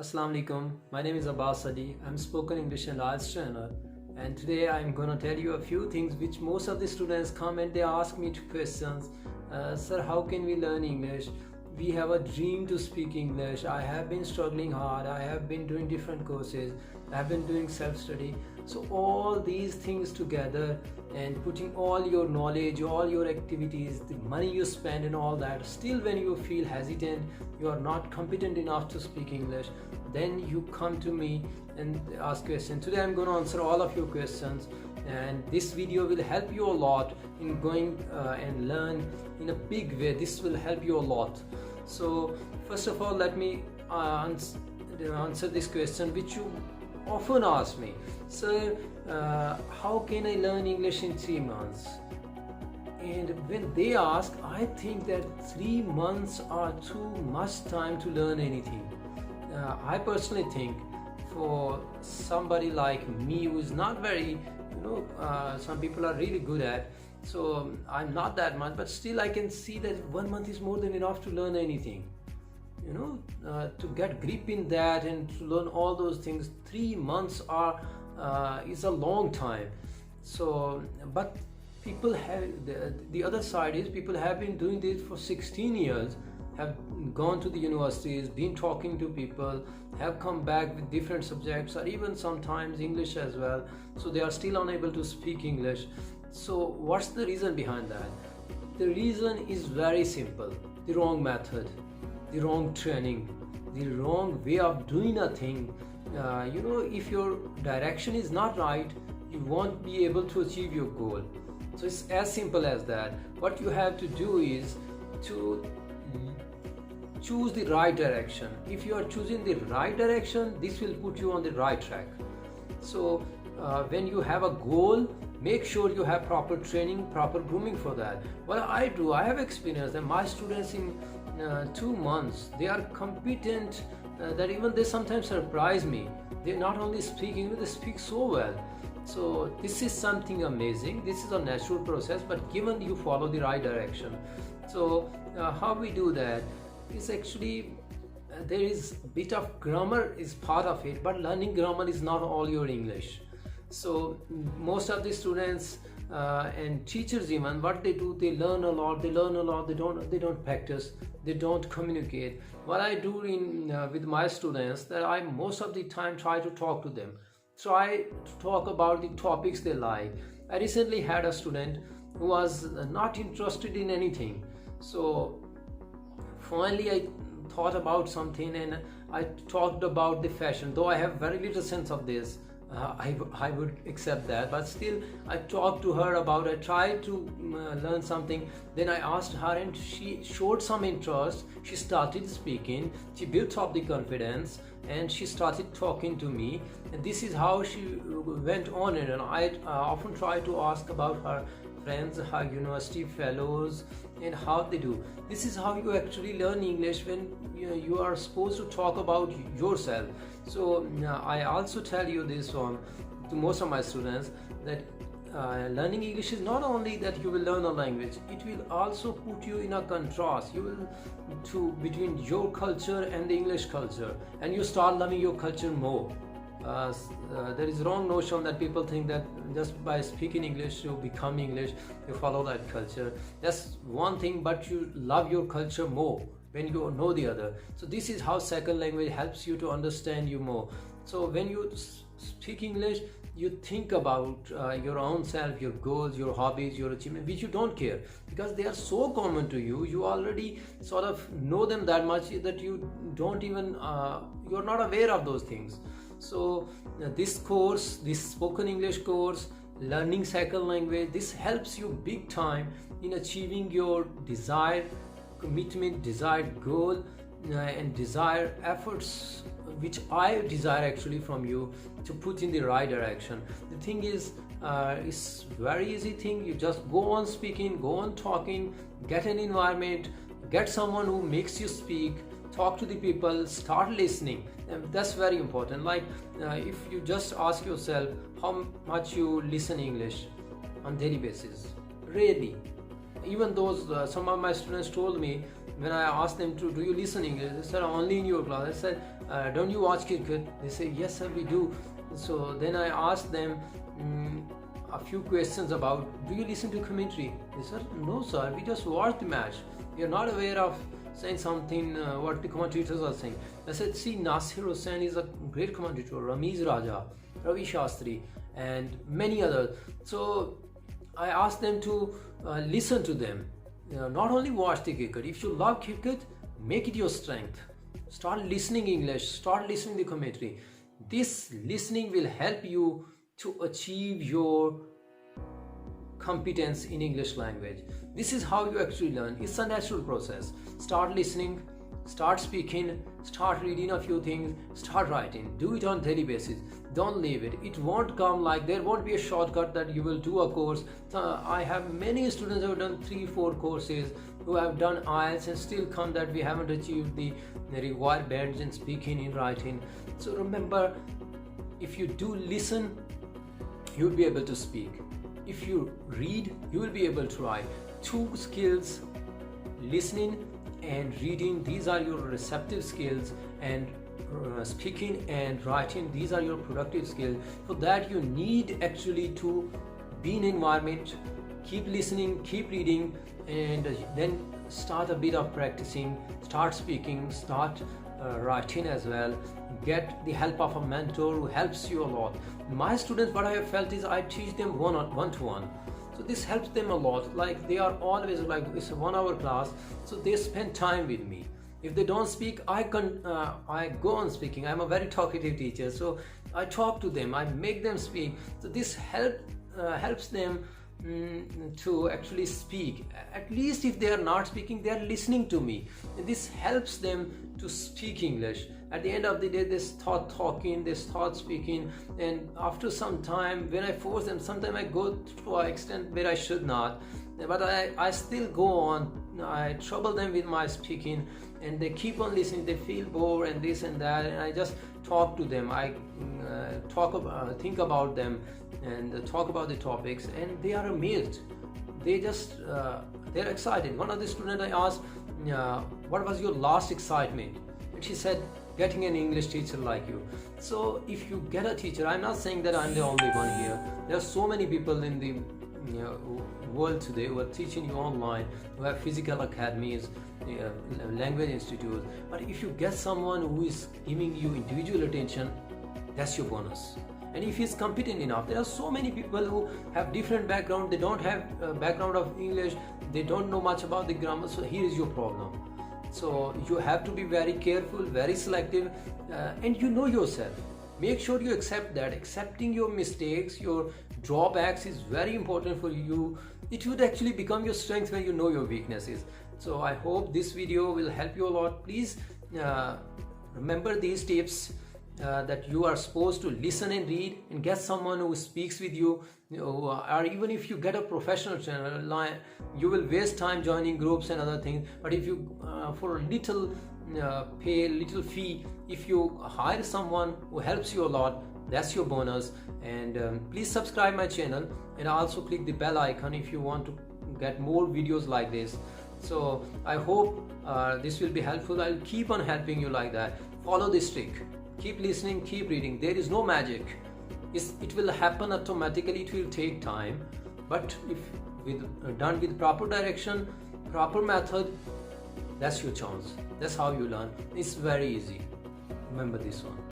Assalamu alaikum. My name is Abbas Sadi. I'm spoken English and IELTS trainer, and today I'm going to tell you a few things which most of the students come and they ask me two questions. Sir, how can we learn English? We have a dream to speak English. I have been struggling hard. I have been doing different courses. I have been doing self-study. So all these things together and putting all your knowledge, all your activities, the money you spend and all that, still when you feel hesitant, you are not competent enough to speak English, then you come to me and ask questions. Today I'm going to answer all of your questions, and this video will help you a lot in going and learn in a big way. This will help you a lot. So first of all, let me answer this question which you often ask me. Sir, how can I learn English in 3 months? And when they ask, I think that 3 months are too much time to learn anything. I personally think for somebody like me who is not very, some people are really good at, so I'm not that much, but still I can see that 1 month is more than enough to learn anything. To get grip in that and to learn all those things, 3 months is a long time. So, but people have, the other side is people have been doing this for 16 years, have gone to the universities, been talking to people, have come back with different subjects or even sometimes English as well. So they are still unable to speak English. So what's the reason behind that? The reason is very simple: the wrong method, the wrong training, the wrong way of doing a thing. If your direction is not right, you won't be able to achieve your goal. So it's as simple as that. What you have to do is to choose the right direction. If you are choosing the right direction, this will put you on the right track. So when you have a goal, make sure you have proper training, proper grooming for that. What I do, I have experienced that my students in 2 months, they are competent that even they sometimes surprise me. They not only speak English, they speak so well. So this is something amazing. This is a natural process, but given you follow the right direction. So how we do that is actually there is a bit of grammar is part of it, but learning grammar is not all your English. So most of the students and teachers, even what they do, they learn a lot, they don't practice, they don't communicate. What I do with my students, that I most of the time try to talk to them, try to talk about the topics they like. I recently had a student who was not interested in anything, so finally I thought about something and I talked about the fashion. Though I have very little sense of this, I would accept that, but still I talked to her about it. I tried to learn something. Then I asked her and she showed some interest. She started speaking, she built up the confidence and she started talking to me, and this is how she went on. And I often try to ask about her friends, her university fellows, and how they do. This is how you actually learn English, when you are supposed to talk about yourself. So I also tell you this one to most of my students, that learning English is not only that you will learn a language, it will also put you in a contrast. You will between your culture and the English culture, and you start loving your culture more. There is wrong notion that people think that just by speaking English you become English, you follow that culture. That's one thing, but you love your culture more when you know the other. So this is how second language helps you to understand you more. So when you speak English, you think about your own self, your goals, your hobbies, your achievement, which you don't care because they are so common to you. You already sort of know them that much that you don't even you're not aware of those things. So this course, this spoken English course, learning second language, this helps you big time in achieving your desired commitment, desired goal, and desired efforts, which I desire actually from you to put in the right direction. The thing is, it's very easy thing. You just go on speaking, go on talking, get an environment, get someone who makes you speak, talk to the people, start listening. And that's very important. Like if you just ask yourself how much you listen English on daily basis, rarely. Even those some of my students told me, when I asked them to, do you listen English? They said, only in your class. I said, don't you watch cricket? They say, yes sir, we do. So then I asked them a few questions about, do you listen to commentary? They said, no sir, we just watch the match. We are not aware of saying something what the commentators are saying. I said, see, Nasir Hussain is a great commentator, Ramiz Raja, Ravi Shastri, and many others. So I asked them to listen to them. Not only watch the cricket. If you love cricket, make it your strength. Start listening English, start listening the commentary. This listening will help you to achieve your competence in English language. This is how you actually learn. It's a natural process. Start listening, start speaking, start reading a few things, start writing. Do it on daily basis. Don't leave it. It won't come like, there won't be a shortcut that you will do a course. I have many students who have done 3-4 courses, who have done IELTS and still come that we haven't achieved the required bands in speaking, in writing. So remember, if you do listen, you'll be able to speak. If you read, you will be able to write. 2 skills, listening and reading, these are your receptive skills, and speaking and writing, these are your productive skills. For that you need actually to be in environment, keep listening, keep reading, and then start a bit of practicing, start speaking, start writing as well. Get the help of a mentor who helps you a lot. My students, what I have felt is I teach them one-to-one. So this helps them a lot. Like, they are always like, it's a 1-hour class, so they spend time with me. If they don't speak, I go on speaking. I'm a very talkative teacher, so I talk to them, I make them speak. So this helps them to actually speak. At least if they are not speaking, they are listening to me, and this helps them to speak English. At the end of the day, they start talking, they start speaking, and after some time, when I force them, sometimes I go to an extent where I should not, but I still go on. I trouble them with my speaking, and they keep on listening. They feel bored and this and that, and I just talk to them. I think about them and talk about the topics, and they are amazed. They're excited. One of the students, I asked, what was your last excitement? And she said, getting an English teacher like you. So if you get a teacher, I'm not saying that I'm the only one here. There are so many people in the world today who are teaching you online, who have physical academies, language institutes. But if you get someone who is giving you individual attention, that's your bonus. And if he's competent enough, there are so many people who have different background. They don't have a background of English, they don't know much about the grammar. So here is your problem. So you have to be very careful, very selective, and you know yourself. Make sure you accept that. Accepting your mistakes, your drawbacks is very important for you. It would actually become your strength when you know your weaknesses. So I hope this video will help you a lot. Please remember these tips, that you are supposed to listen and read, and get someone who speaks with you, or even if you get a professional trainer, you will waste time joining groups and other things. But if you for a little pay a little fee, if you hire someone who helps you a lot, that's your bonus. And please subscribe my channel, and also click the bell icon if you want to get more videos like this. So I hope this will be helpful. I'll keep on helping you like that. Follow this trick. Keep listening, keep reading. There is no magic. It will happen automatically. It will take time, but if done with proper direction, proper method, that's your chance. That's how you learn. It's very easy. Remember this one.